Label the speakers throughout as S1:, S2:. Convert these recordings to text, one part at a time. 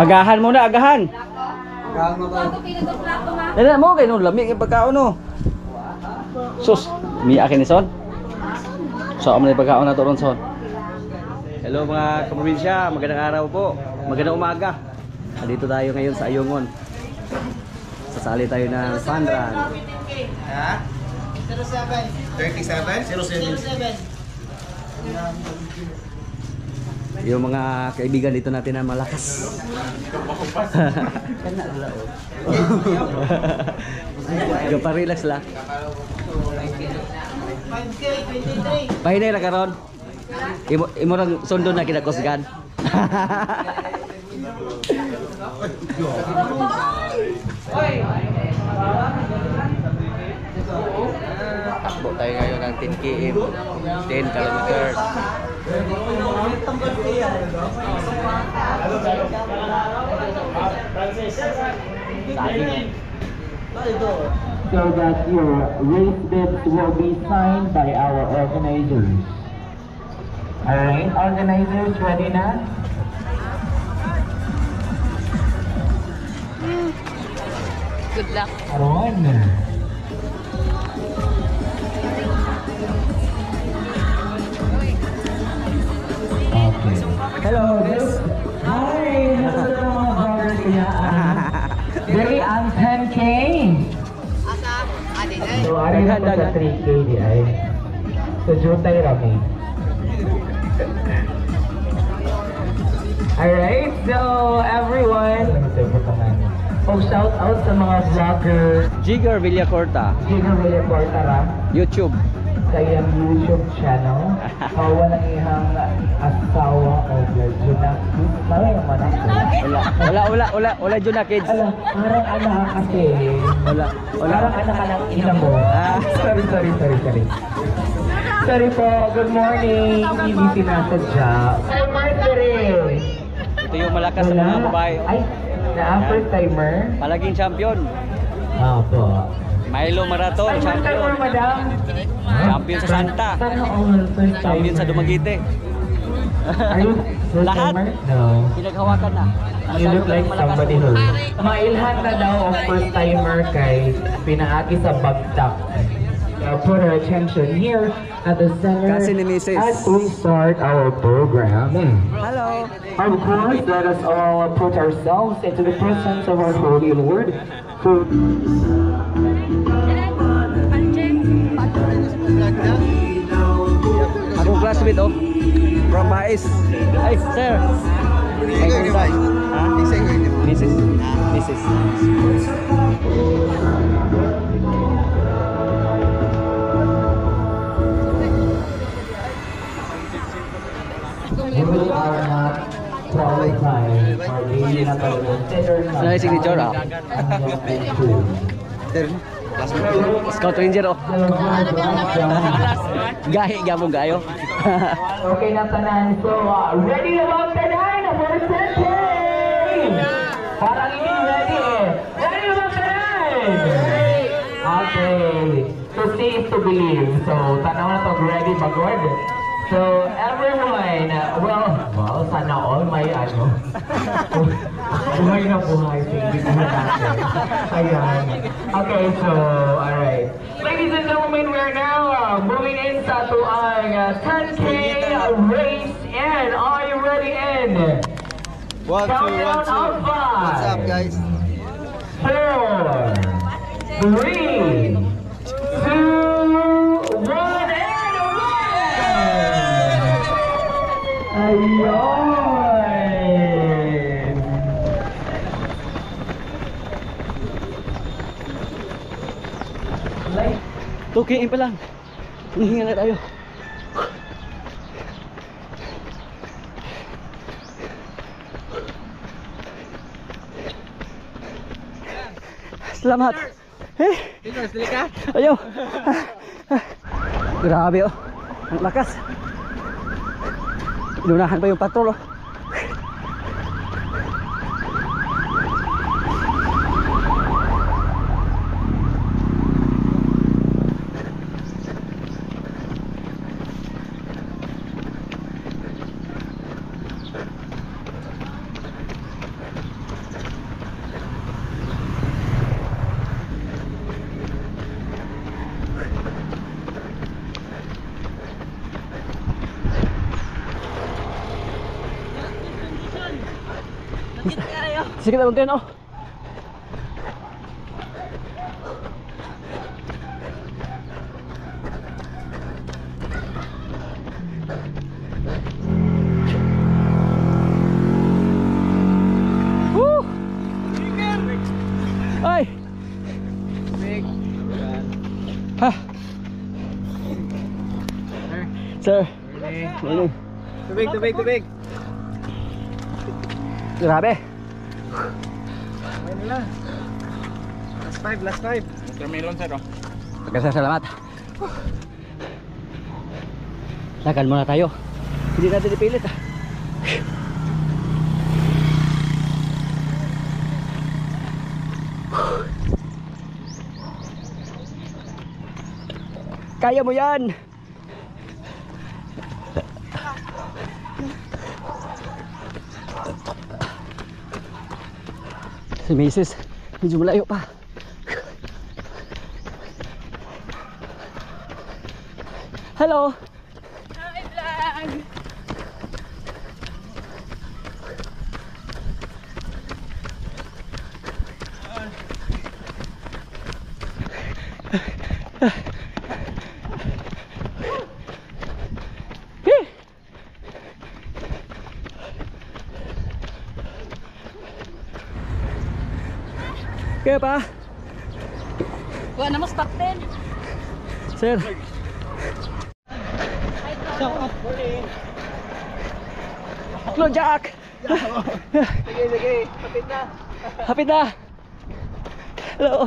S1: Agahan muna, agahan.
S2: Agahan mo tayo.
S1: Dala mo kay nung lamig yung pagkaon no. Sus, mi akin ni son. So amo na pagkaon na to ron son. Hello mga kaprobinsya, magandang araw po. Magandang umaga. Dito tayo ngayon sa Ayungon. Sasali tayo ng fun run.
S2: Ha? 37? 07?
S1: Yung mga kaibigan dito natin na malakas. Gapa-relax lang.
S2: 5K, 23.
S1: Pahinay lang karon. Imo rang sundo na kinakusgan. Takbo tayo ngayon ng 10 km, 10 kilometers.
S3: So that your race bibs will be signed by our organizers. Alright, organizers, ready na?
S4: Good luck.
S3: One. Okay.
S1: Hello, miss.
S3: Hi! Hello sa mga vloggers kaya. Very ang 10K.
S4: Asa? Adin ay.
S3: So, ari na po sa 3K di ay. So, jutay rami. Alright, so everyone. Oh, shout out sa mga vlogger.
S1: Jigger Villacorta,
S3: Jigger Villacorta ra.
S1: YouTube.
S3: Sa iyang YouTube channel. Kawa ng ihang asawa o Juna. Malay naman ako.
S1: Wala dyan na kids.
S3: Ala, parang anak kasi.
S1: Wala.
S3: Parang anak ka ng ina mo. Sorry. Sorry po, good morning. Hindi sinasadya. Hi, Marjorie.
S1: Ito yung malakas sa mga babae.
S3: Ay, na-first timer?
S1: Palaging champion.
S3: Opo.
S1: Milo Marathon,
S3: First timer,
S1: champion.
S3: madam.
S1: Champion sa Santa.
S3: Sana all first timer.
S1: Champion sa Dumaguete.
S3: Are you first
S1: Lahat.
S3: timer? No.
S1: Pinaghawakan na.
S3: You look like somebody who... Mailhan na daw ang first timer kay pinaagi sa bagtak. Put our attention here at the center
S1: Kasi ni Mrs.
S3: as we start our program.
S1: Hello.
S3: Of course, let us all put ourselves into the presence of our Holy Lord. So,
S1: Akong classmate oh. From Bais. Ay, sir. Ay, kumusta? Ha? Mrs.
S3: we are not qualified for being a considered
S1: Ano yung signature ah? Scout Ranger oh. Gahi gamong gayo.
S3: Okay na tanan. So, ready na bang tanan for the campaign? Parang hindi ready eh. Ready na bang tanan? Okay. So, see is to believe. So, tanaw na to ready ba good? So, everyone, well, sana all may ano. Buhay na buhay. Hindi ko natin. Ayan. Okay, so, alright. Ladies and gentlemen, we're now moving into our 10K race. And are you ready? In
S2: 1, 2, 1, 2. What's up, guys?
S3: 4, 3, 2, 1, and ayun!
S1: 2 pa lang. Hinihinga na tayo. Salamat. Ayaw. Grabe oh. Ang lakas. Inunahan pa yung patrol oh. Sige lang kayo, no? Woo! Ay! Ha? Sir. Morning.
S2: Tubig.
S1: Grabe.
S2: Ayun nila. Last five.
S5: Watermelon sir oh.
S1: Salamat. Lakad muna tayo. Hindi natin ipilit ah. Kaya mo yan. Si Mrs. medyo malayo pa. Hello.
S4: Hi, vlog!
S1: Kaya pa?
S4: Kuha na mo stop 10.
S1: Sir. Hello, Jack.
S2: Sige. Kapit na.
S1: Hapit na. Hello.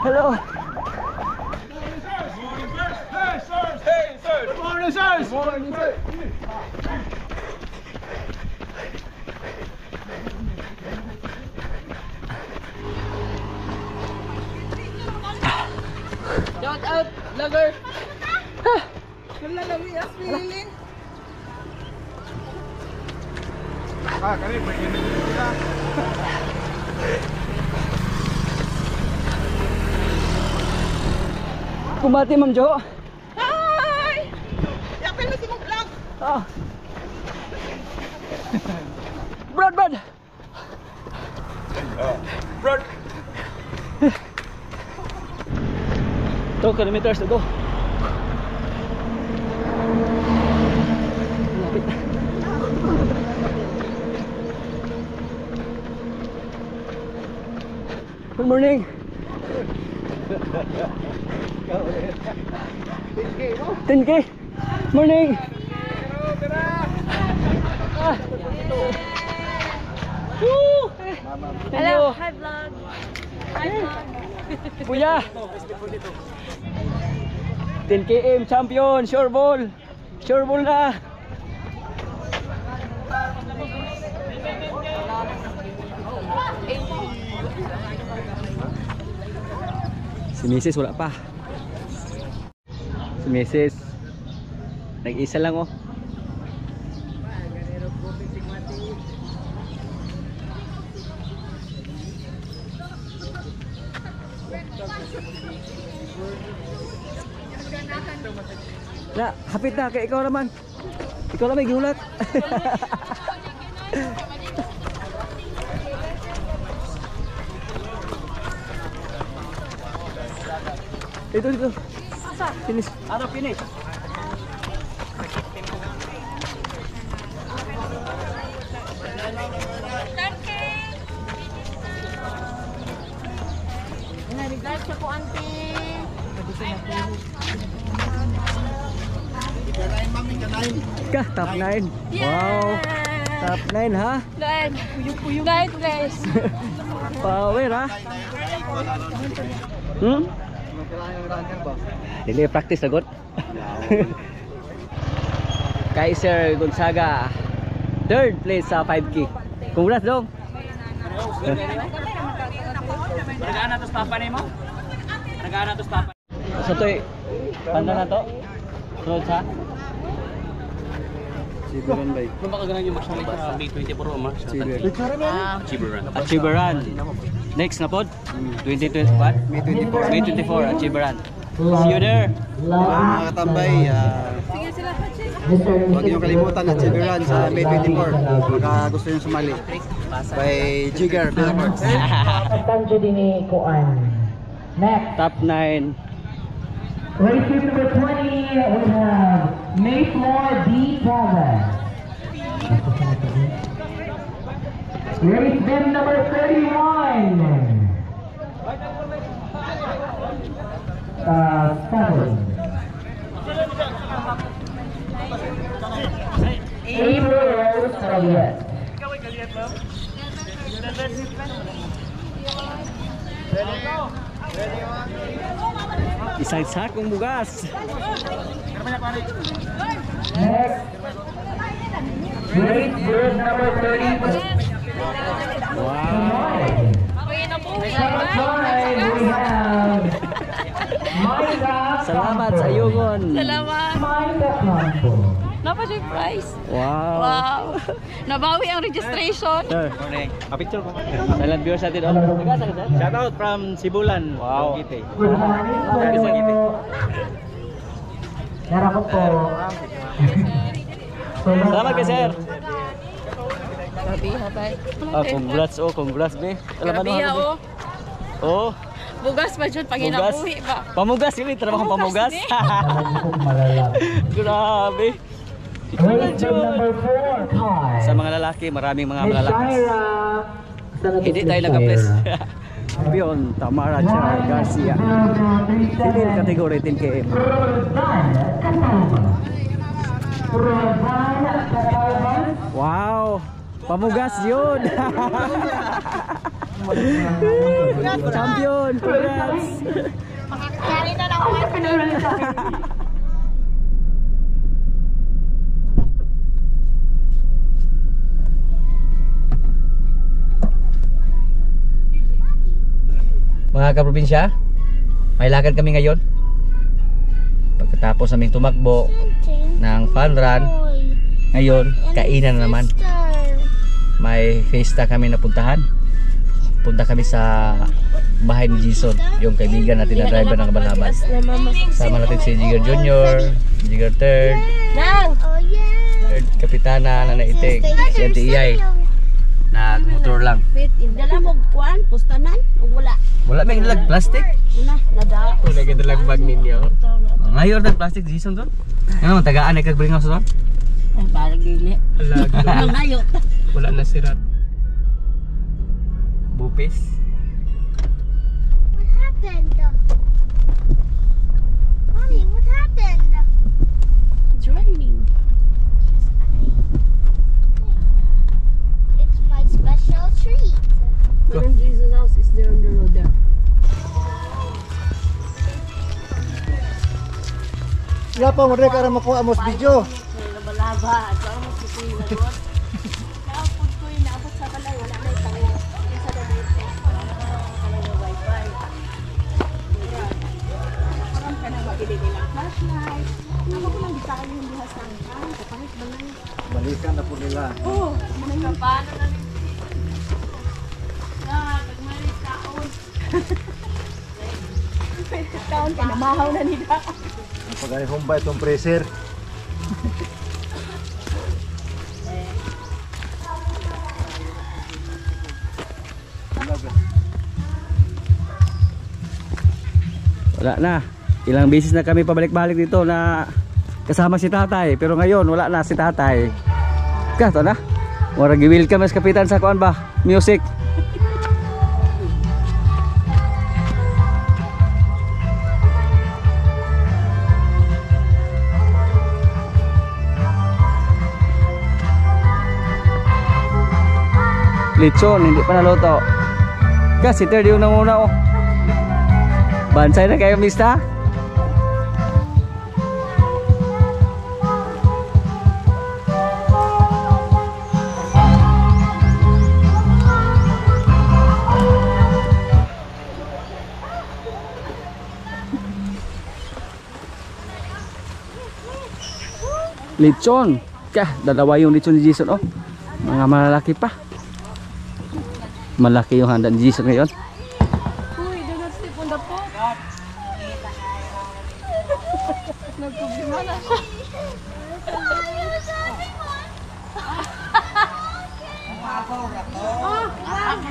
S1: Hello.
S4: Shout out, vlogger!
S5: Kami pwede na dito na.
S1: Kumati, Ma'am Jo.
S4: Hi! Yapin mo si mong vlog!
S1: Ah. Brad. 2 kilometers to go. Lapit na. Good morning. 10K. Morning. Ah. Woo!
S4: Hello! Hi, vlog! Hi, vlog!
S1: Kuya. 10 km champion, sure ball na. Si Mrs. wala pa. Si Mrs. nag-isa lang oh. Na, hapit na kay ikaw naman. Ikaw lang may ginulat. Dito. Finish. Ano finish?
S4: Nag-live siya po, auntie.
S1: Ka, top 9. Wow. Top 9 ha?
S4: Live. Puyong-puyong. Live, guys.
S1: Power ha? Dili practice sagot. Kaiser Gonzaga 3rd place sa 5K. Congrats dong.
S5: Nagana to papa nimo? Nagana to papa.
S1: Sa to'y panda na to. Sunod sa
S2: Si
S1: Chiberan ba?
S5: Kung baka ganun yung magsali sa May 24 o March. Achieveran.
S1: Achieveran. Next na pod? 2024?
S2: May 24.
S1: May 24, Achieveran. See you there.
S2: Mga katambay, huwag niyong kalimutan at Chibiran sa May 24. Baka gusto niyong sumali. By Jigger Billboards.
S3: Tanjo din ni Kuan. Next.
S1: Top 9.
S3: Race team number 20, we have Maymore D. Tavan. Race team number 31. Seven. April Rose Elliott.
S1: Isang sakong bugas.
S3: Next. Race group number 30.
S1: Wow.
S3: Top 5, we have Maida.
S1: Salamat sa Yugon.
S4: Salamat.
S3: Maida Campo.
S4: Napa siya yung prize?
S1: Wow.
S4: Wow. Nabawi ang registration.
S1: Sir, morning. Kapicture ko. Silent viewers natin doon. Shout out from Sibulan. Wow.
S3: Good morning po. Nara ko po.
S1: Salamat kay sir.
S4: Grabe habay.
S1: Congrats congrats be. Salamat
S4: Grabe
S1: mga
S4: oh.
S1: Oh,
S4: Bugas ba dyan? Pag
S1: bugas.
S4: inabuhi ba?
S1: Pamugas yun, trabaho pamugas.
S4: Pamugas,
S3: Alam ko malalaki.
S1: Grabe.
S3: Race team number 4, Kai.
S1: Sa mga lalaki, maraming mga
S3: Miss
S1: malalakas.
S3: Shaira.
S1: Hindi tayo nag-bless. Champion, Tamara Char Garcia. Civil category 10 km.
S3: Rodan Catalban. Rodan Catalban.
S1: Wow! Pamugas yun! Champion! Congrats! Mga kaprobinsya, may lakad kami ngayon. Pagkatapos naming tumakbo ng fun run, ngayon, kainan na naman. May fiesta kami napuntahan. Punta kami sa bahay ni Jason, yung kaibigan natin na driver ng Kabalaban. Sama natin si Jigger Jr., Jigger 3rd, 3rd Kapitana, Nana Itik, si Auntie Iyay. Nag-motor lang.
S6: Dala mo kuan, pustanan, o wala.
S1: Wala may nalag plastic.
S6: Una, nada.
S5: Kung nagadalag bag ninyo.
S1: Ngayon nag-plastic Jason doon. Ano, tagaan ay kagbring house doon?
S6: Ay, parang dili. Ang ngayo.
S5: Wala na sirat.
S1: Bupis.
S7: What happened? Mommy, what happened?
S6: It's raining.
S7: It's my special treat.
S6: Parang Jesus house is there on the road there.
S2: Nga pa, muna ka rin makuha mo sa video.
S6: Labalaba. Saan mo si Kuya na doon? Naapod ko yun. Naapod sa balay. Wala na itang yung sa dabit. Wala na wifi. Parang ka na mabili nilang flashlight. Ako ko lang bitaan yung buhas ng kapangit ba na yun?
S2: Balikan na po nila.
S6: Oo. Manang paano na rin. Pagmalit taon. Taon ka na mahaw na nila.
S2: Pagkali humba itong freezer.
S1: Wala na. Ilang beses na kami pabalik-balik dito na kasama si tatay. Pero ngayon wala na si tatay. Kato na. Mura gi-welcome as kapitan sa kuan ba? Music. Lechon, hindi pa naluto. Kasi third yung nanguna oh. Bansay na kayo, mista? Lechon. ka, dalawa yung lechon ni Jason oh. Mga malalaki pa. Malaki yung handa ni Jason ngayon.
S6: Uy, do not step on the pot. Nagproblema na siya.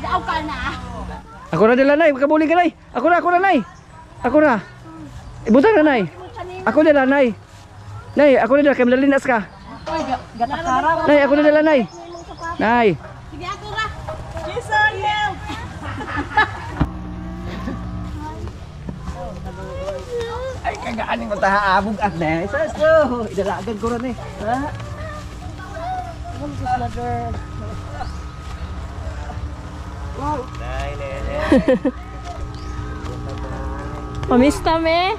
S6: Daw ka na.
S1: Ako na nila nay, kabuling ka nay. Ako na nay. Ako na. Ibutang na nay. Ako nila nay. Nay, ako nila kay malalinas ka.
S6: Gatakara.
S1: Nay, ako nila nay. Nay.
S6: Sige ako ra. Jason, help.
S1: Ay, kagaanin ko tahaabog at nay. Sasto, idalagan ko rin eh. Ha?
S4: Pamista me?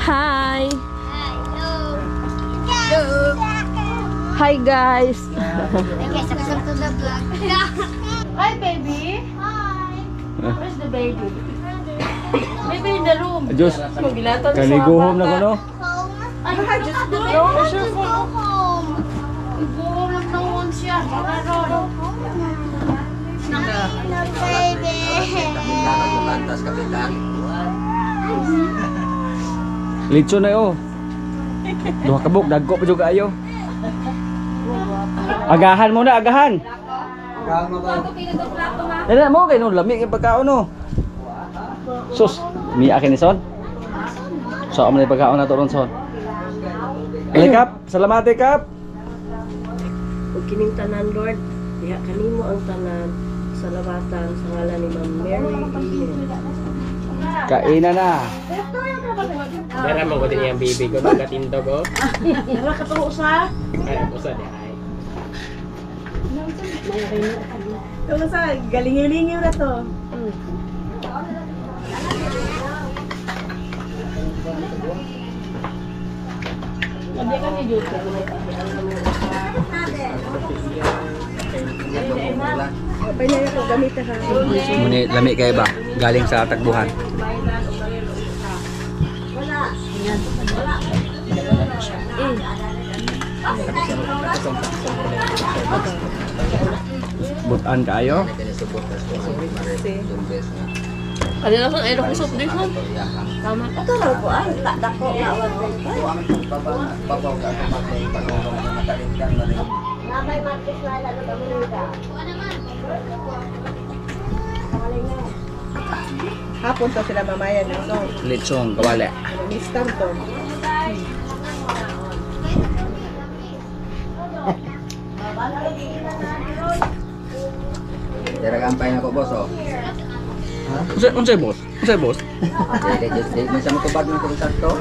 S4: Hi. Hi guys.
S7: Okay, subscribe to the vlog.
S6: Hi, baby.
S7: Hi.
S6: Where's the baby? Baby in the room.
S1: Diyos,
S6: Magilatan sa
S1: kaniguhom na ko no?
S7: Home.
S6: Ano ka? Just do it.
S7: I want
S6: Where's
S7: to
S6: your
S7: go
S6: phone?
S7: home.
S6: Go lang na one siya. Meron.
S7: No, baby.
S1: Lechon na oh. Duha ka buk, dagko pa juga ayo. Agahan muna, agahan. Dala mo kay no lamig yung pagkaon no. Sus, mi akin ni son. So amo na pagkaon na to ron son. Kap, salamate kap.
S8: Ug kining tanan Lord, diha kanimo ang tanan sa labatan sa ngalan ni Ma'am Mary.
S1: Kainan na.
S5: Dara mo ko din yung baby ko nagatindog oh.
S6: Wala ka to usa.
S5: Ay, usa di ay.
S8: Kung sa galing-galing na to.
S6: Sabi ka ni Jude.
S8: Pwede na ko gamit ha.
S1: Muni lami kay ba? Galing sa tagbuhan. Butan kayo.
S4: Kanina sa ayun ko soft drink man. Tama.
S8: Ito raw ko ang dako na wag.
S7: Nabay matis na lalo ba?
S8: Hapon to sila mamaya na so.
S1: Lechon kawali.
S8: Mistam to.
S2: Daragampay na ko, boss, oh.
S1: Unsay boss? Unsay boss?
S2: May sa matubag na ko sa to.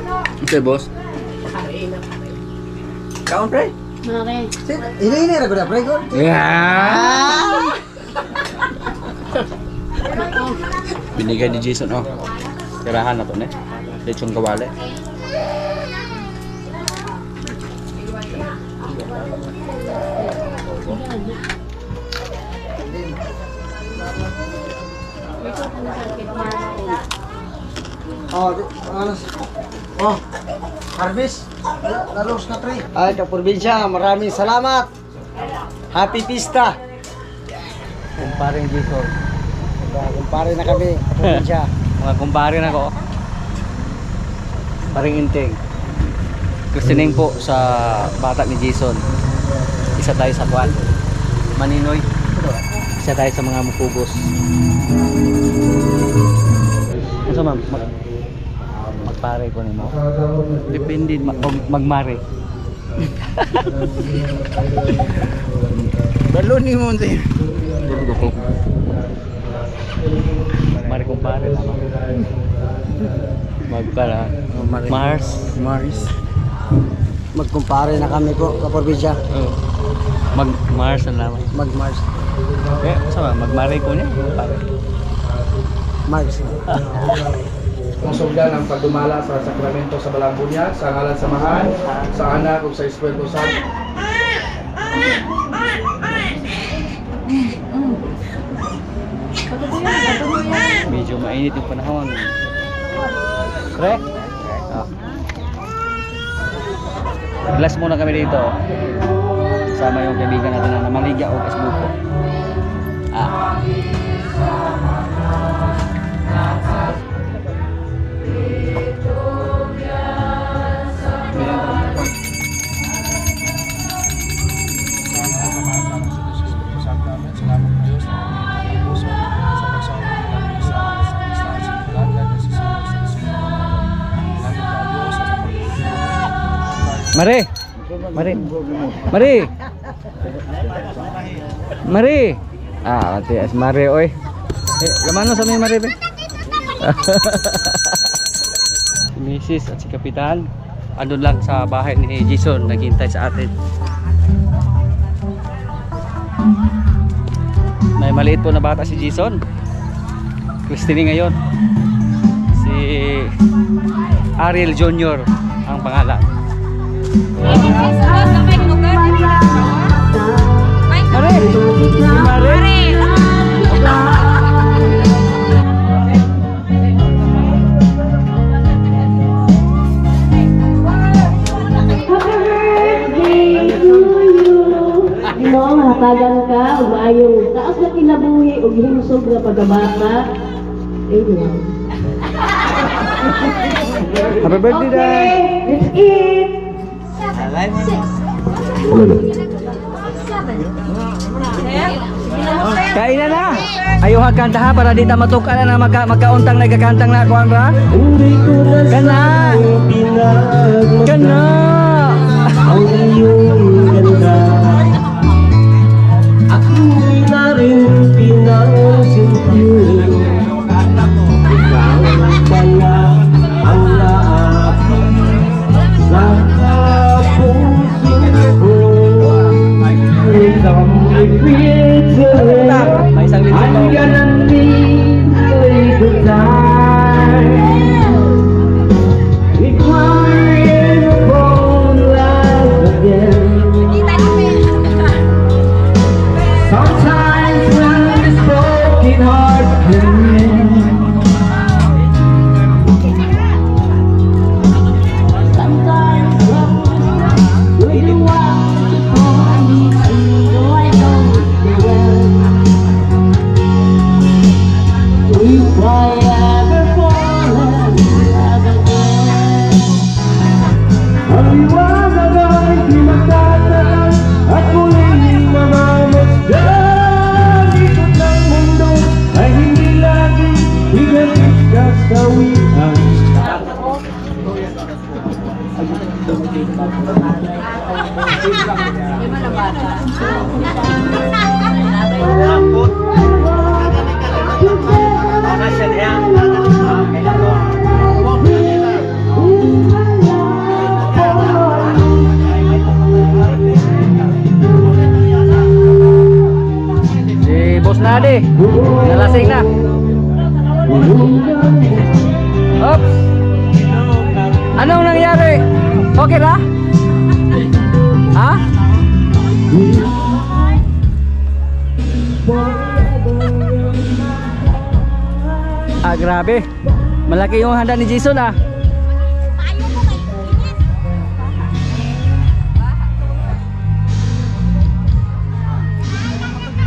S1: Unsay boss?
S2: Kaon, pre?
S6: Mare.
S2: Ini ra ko na, pre, ko.
S1: Yeah. Binigay ni Jason oh. Tirahan na to ne. Lechon kawali.
S2: Oh, oh, harvest. Lalos na, pre. Ay, kaprobinsya, maraming salamat. Happy Pista.
S1: Kumparing Jason.
S2: Kumpare na kami, kaprobinsya.
S1: Mga kumpare na ko. Paring inting. Christening po sa bata ni Jason. Isa tayo sa kwan. Maninoy. Isa tayo sa mga mupugos. Ano ma'am? Magpare ko nimo. Depende magmare.
S2: Balon ni mo din.
S1: Mare kumpare lang. Magpara. Mars.
S2: Magkumpare na kami po, kaprobinsya.
S1: Mag-Mars ang laman.
S2: Mag-Mars.
S1: Eh, sama magmare ko niya. Pare.
S2: Mars.
S9: Masugdan ang pagdumala sa sakramento sa Balangbunya sa ngalan samahan sa anak ug sa Espiritu Santo.
S1: Medyo mainit yung panahon. Pre? Ah. Glass muna kami dito. Sama yung kaibigan natin na Maligya o Kasbuko. Mari. Mati as Mari oy. Gamano sa may Mari be? Si Mrs. at si Kapitan andun lang sa bahay ni Jason, naghihintay sa atin. May maliit po na bata si Jason. Christine ngayon. Si Ariel Jr. ang pangalan.
S8: Hatagan ka, umayong taas na kinabuhi o himsog na pagabata. Ayun.
S1: Happy birthday, Dad!
S8: Let's eat!
S1: Kain na na! Ayaw kanta ha para di ta matuka na magkauntang nagkakantang na kuhan ba? Kana! Kana!
S3: Ang iyong ganda ako'y na rin pinansintiyo. Ikaw kaya ang lahat sa kapuso ko. Ikaw ay pinsan, hanggang nandito ay time. Ikaw ay fall love again. Sometimes when this broken heart can mend, sometimes when you want to call me, though I know you well. If I ever fall in love again, ang liwanag ay di magtatagal at muling mamamasdan. Ikot ng mundo ay hindi lagi higalit kasawian.
S1: Si Boss Nadi, nalasing na. Oops! Anong nangyari? Okay na? Ha? Grabe. Malaki yung handa ni Jason ah.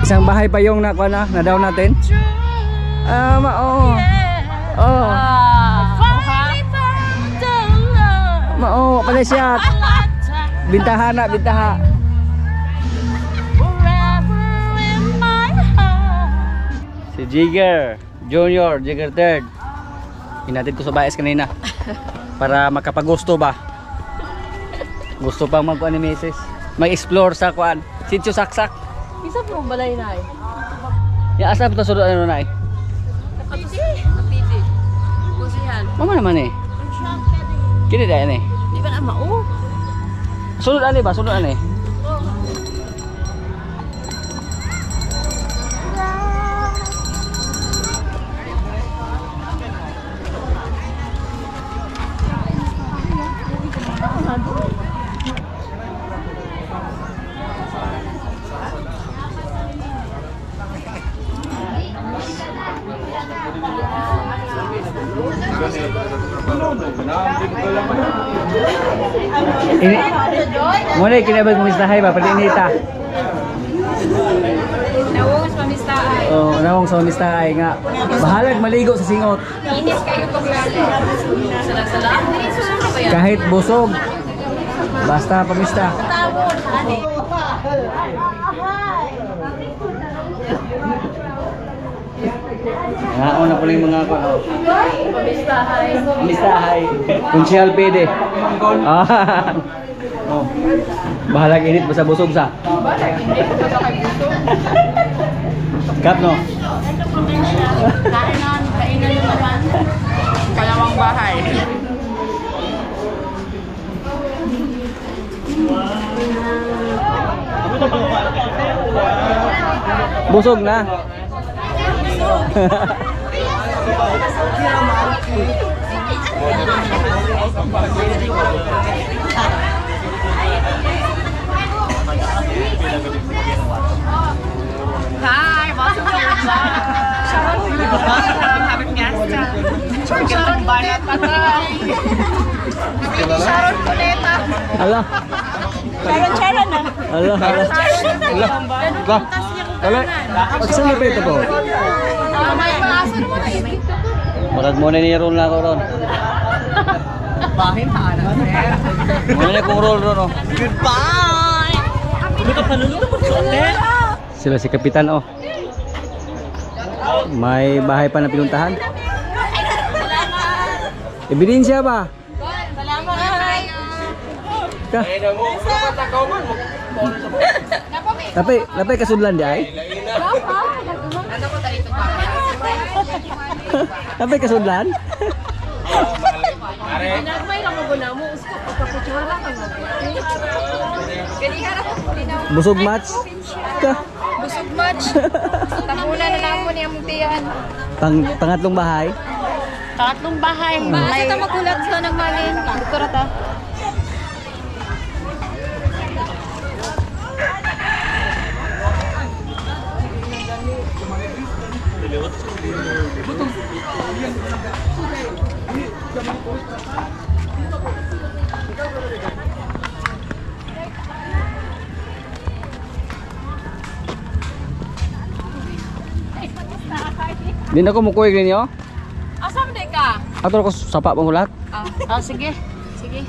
S1: Isang bahay pa yung nakuha na down natin. Mao pala siya. Bintaha na, bintaha. Si Jigger Junior, Jigger third. Hinatid ko sa bias kanina para makapagusto ba. Gusto pang magkuhan ni Mrs. Mag-explore sa kuan. Sitio Saksak.
S8: Isa po balay na eh.
S1: Ya asa pa sudod ano na eh.
S8: Kapiti. Kusihan.
S1: Mama naman eh. Kini dai eh.
S8: Di ba na mao?
S1: Sunod ani ba? Sunod ani. Ini muna kinabag mo mistahay ba pati inita.
S4: Nawong sa mistahay.
S1: Oh, nawong sa mistahay nga. Bahalag maligo sa singot.
S4: Inis kayo pag sala-sala.
S1: Kahit busog. Basta pamista. Naon na pala yung mga
S4: Pamistahay.
S1: mistahay. Kunsyal pwede. Ah. Oh. Bahalag init basta busog sa. Kap no.
S4: Kainan naman. Kalawang bahay.
S1: Busog na.
S4: Hi, welcome to your vlog. Sharon, having guests. Sharon Banat patay. Sharon Cuneta.
S1: Ala.
S4: Sharon na.
S1: Ala. Ala. Saan na ba ito po?
S4: May maaso naman na yun.
S1: Murag mo na ni-roll na ako ron.
S4: Bahin na na.
S1: Muna na kong roll ron oh.
S4: Goodbye. Ano ka panunod mo sa hotel?
S1: Sila si Kapitan oh. May bahay pa na pinuntahan. Ebidensya ba? Ka. Napay kasudlan di ay? Napay kasudlan? Busog match? Ka.
S4: Busog match. Tamuna na lang mo niyang tiyan.
S1: Pangatlong bahay?
S4: Tatlong bahay. May ta magulat sa nagmalin. Doktor ta.
S1: Di na ko mukuy ninyo?
S4: Asam de ka?
S1: Ato ko sapa pangulat.
S4: Sige. Sige.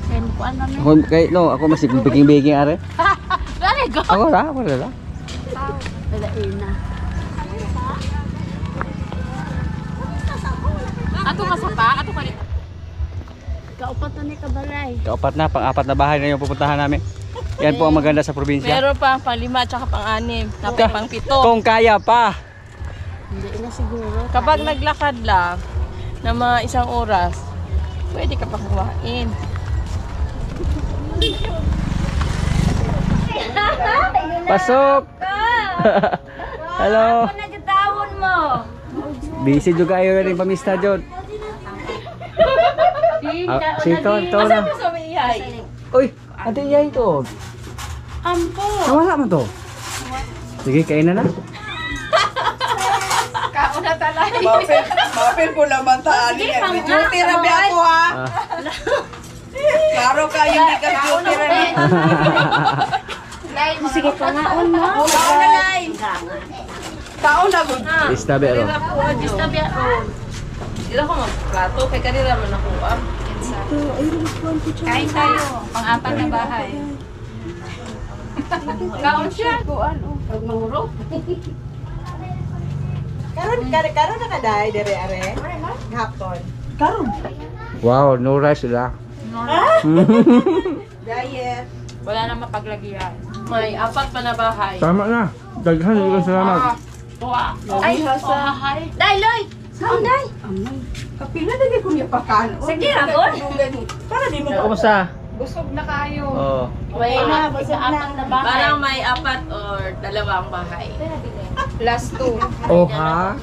S4: Kaya mo kuan namin.
S1: Kay no, ako masig baking are.
S4: Dali go.
S1: Ako ra.
S4: Balaina. Ato ka sapa, ato ka dito.
S6: Kaupat na ni kabalay.
S1: Kaupat na, pang-apat na bahay na yung pupuntahan namin. Yan po ang maganda sa probinsya.
S8: Meron pa pang-5 at pang-6, napay pang-7.
S1: Kung kaya pa.
S6: Hindi na siguro.
S8: Kapag naglakad lang na mga 1 oras, pwede ka pang kumain.
S1: Pasok! Hello!
S4: Ano nagtawon mo?
S1: Busy juga kayo rin pamista, Jod. Sito na.
S8: Sa may ihay.
S1: Uy, ate iya ito.
S8: Ampo.
S1: Nawala mo to. Sige, kain na na.
S4: Kauna talay.
S10: Mapil po naman ta ani. Duty ra bi ako ha. Klaro ka hindi ka duty ra ni.
S6: Sige pa nga on mo.
S10: Kaon na lay. Kaon na gud.
S1: Istabe ro.
S8: Distabya ron. Ila ko magplato kay kanila man ako.
S4: Kain tayo. Pang-apat na bahay.
S8: Kaon siya.
S6: Pag manguro.
S10: Karon na kaday dire are. Hapon. Karon.
S1: Wow, no rice sila.
S10: Diet.
S8: Wala na mapaglagyan. May 4 pa na bahay.
S1: Tama na. Daghan yung salamat.
S8: Tuwa. Ay, bahay.
S6: Day, Loy! Saan, Day?
S10: Kapila dali ko niya pakan.
S4: Sige, Ramon.
S10: Para di mo.
S1: Kumusta?
S4: Busog na kayo.
S1: Oh.
S8: May
S6: Na, busog na.
S8: Parang may 4 or 2 ang bahay.
S4: Plus 2.
S1: Oh ha?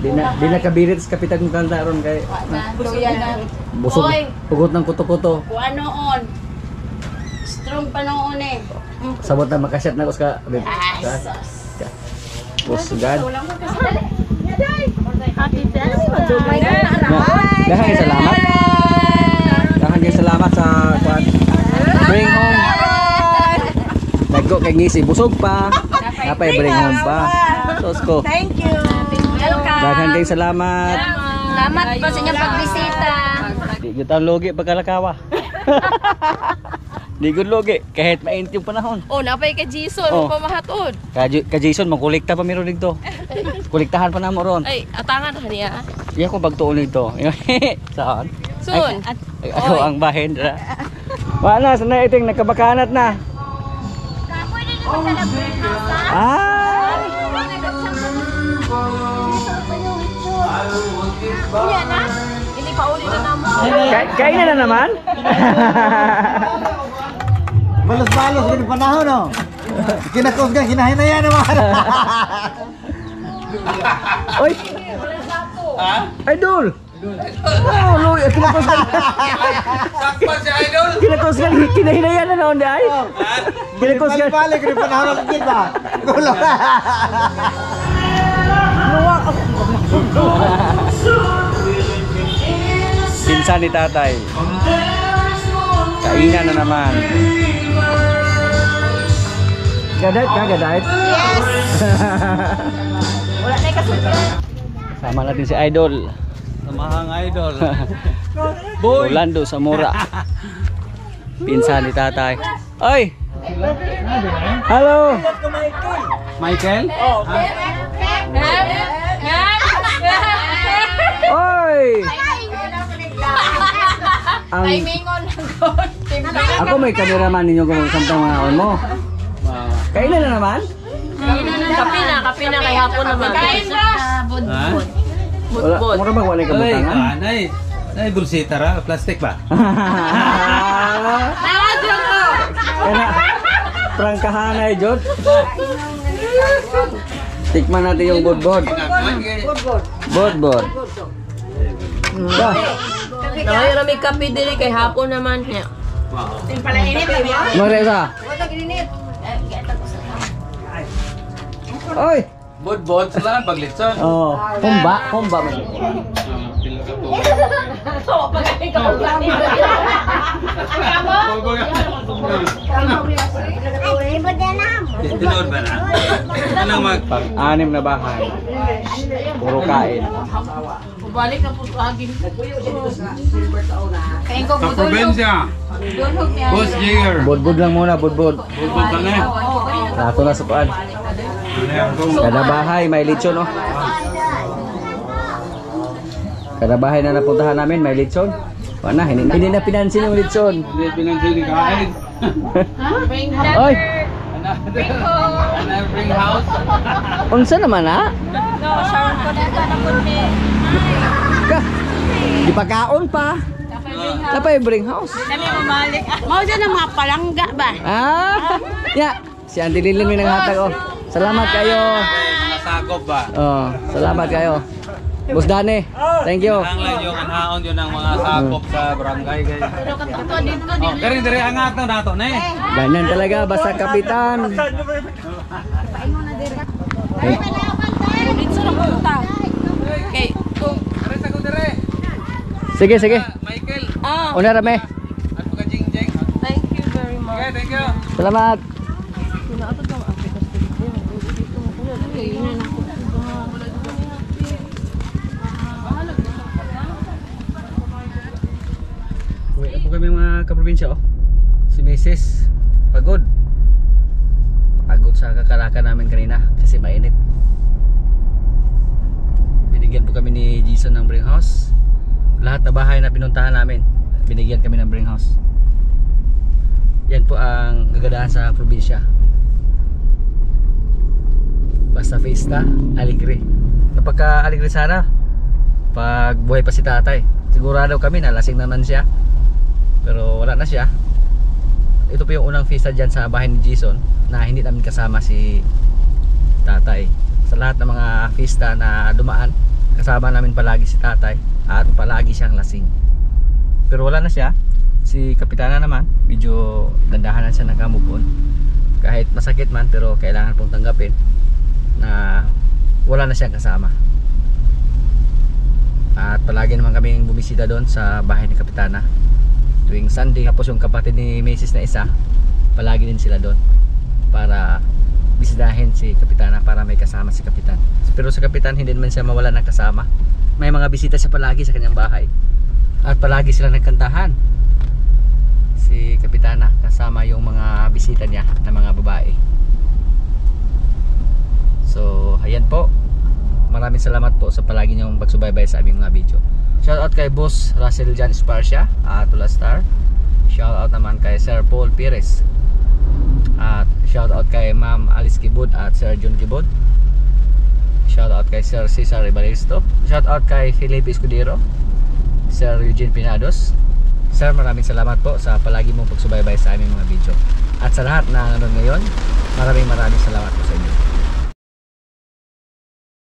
S1: Di na kabirit sa kapitan ng kanta ron kay
S4: Luya na.
S1: busog.
S6: Oy.
S1: Pugot ng kuto-kuto.
S6: Kung ano on. Strong pa noon eh.
S1: Sabot na makasyat na ko sa kabit. Pusgan.
S6: Happy birthday. Madumay na.
S1: Dahan salamat. Dahan kayong salamat sa kwan. Bring home. Nagko kay ngisi busog pa. Napay bring home pa. Sos ko.
S10: Thank you.
S6: Welcome.
S1: Daghan kayong salamat.
S6: Salamat po sa inyong pagbisita.
S1: Di gyud tayo logi pagkalakawa. Di gyud logi kahit mainit yung panahon.
S6: Oh, napay kay Jason,
S1: Oh.
S6: pamahatod.
S1: Ka Jason magkolekta pa miro dito. Kolektahan pa namo ron.
S6: Ay, atangan na niya.
S1: Iya ko pagtuon nito. Saan?
S6: Soon.
S1: Ay, ako ang bahin dira. Wala sana iting nagkabakanat na.
S7: Pwede naman sa greenhouse, ha?
S1: Ah!
S6: Kuya na? Hindi pa uli na namo.
S1: Kainan na naman?
S2: Balos-balos ganun panahon, no? Kinakos ka, kinahinayan naman.
S1: Oy! Idol! Oh, Loy, kinakos ka.
S5: Sakpan si Idol.
S1: Kinakos ka, kinahinayan na naon di ay? Kinakos ka.
S2: Balik rin panahon ng kid ba? Gulo ka.
S1: Pinsan ni tatay. Kainan na naman. Gadait ka, gadait?
S6: Yes. Wala na kasunod.
S1: Sama natin si Idol.
S5: Samahang Idol.
S1: Orlando Zamora. Pinsan ni tatay. Oy! Hello!
S5: Michael?
S1: Oy! Ang,
S6: Ay, mingon lang.
S1: ako may cameraman ninyo kung sampang mga on mo. Kailan na naman?
S8: Kape na kay hapon naman.
S6: Kain na.
S8: Budbud.
S1: Wala,
S8: Budbud.
S1: mura ba wala ka butangan?
S5: Nay bulsita ra, plastic ba?
S6: Nawadyo ko.
S1: Kaya prangkahanay, Jod. Tikman natin yung budbod. Budbod. Ba?
S8: Ngayon na may kape dili kay hapon naman niya.
S1: Maresa. Oy!
S5: Bod sila paglitson.
S1: Oh, kumba man.
S6: So, pagkain ka ulan.
S5: Tinod ba na? Anong
S1: Pag-anim na bahay. Puro kain.
S6: Balik na po aging. Kain ko po
S5: Probinsya. Boss Jigger.
S1: Budbod lang muna, budbod.
S5: Budbod ka na.
S1: Nato na sa paan. Kada bahay may lechon, no? Kada bahay na napuntahan namin may lechon. Wala, hindi na pinansin yung lechon.
S5: Hindi pinansin kain.
S6: Bring
S1: Oy!
S5: Another bring house.
S1: Unsa naman, ha?
S6: No, shower ko na ito na kundi.
S1: Ka, di pa kaon pa. Tapay bring house.
S6: Kami mamalik. Mau dyan ang mga palangga ba?
S1: Ah! Ya, si Auntie Lilin may nanghatag, oh. Salamat kayo.
S5: Nasakop ba?
S1: Oh, salamat kayo. Boss Dane, thank you.
S5: Ang lang yung anhaon yun ang mga sakop sa barangay guys. Oh, kari dire angat na nato na eh.
S1: Ganyan talaga, basta kapitan.
S6: Dito na punta. Okay, kung
S5: Kari sa ko dire.
S1: Sige, sige.
S5: Michael,
S1: Una rame.
S5: ako ka jingjeng.
S6: thank you very much.
S5: Okay, thank you.
S1: Salamat. Uwi po kami mga kaprobinsya, oh. Si Mrs. Pagod. Pagod sa kakalaka namin kanina kasi mainit. Binigyan po kami ni Jason ng bring house. Lahat na bahay na pinuntahan namin, binigyan kami ng bring house. Yan po ang gagadahan sa probinsya. Basta fiesta, aligre. Kapag aligre sana, pag buhay pa si tatay, sigurado kami na lasing naman siya. Pero wala na siya. Ito po yung unang fiesta dyan sa bahay ni Jason na hindi namin kasama si tatay. Sa lahat ng mga fiesta na dumaan, kasama namin palagi si tatay at palagi siyang lasing. Pero wala na siya. Si Kapitana naman, medyo dandahan na siya nag-move on. Kahit masakit man, pero kailangan pong tanggapin na wala na siyang kasama. At palagi naman kaming bumisita doon sa bahay ni Kapitana. tuwing Sunday. Tapos yung kapatid ni Mrs. na isa, palagi din sila doon para bisitahin si Kapitana, para may kasama si Kapitan. Pero sa Kapitan hindi naman siya mawala ng kasama. May mga bisita siya palagi sa kanyang bahay. At palagi sila nagkantahan. Si Kapitana kasama yung mga bisita niya na mga babae. So ayan po, maraming salamat po sa palagi niyong pagsubaybay sa aming mga video. Shoutout kay Boss Russell Jan Esparcia at Tulastar. Shoutout naman kay Sir Paul Pires. At shoutout kay Ma'am Alice Kibud at Sir John Kibud. Shoutout kay Sir Cesar Ibaristo. Shoutout kay Felipe Escudero, Sir Eugene Pinados. Sir, maraming salamat po sa palagi mong pagsubaybay sa aming mga video. At sa lahat na nanonood ngayon, maraming salamat po sa inyo.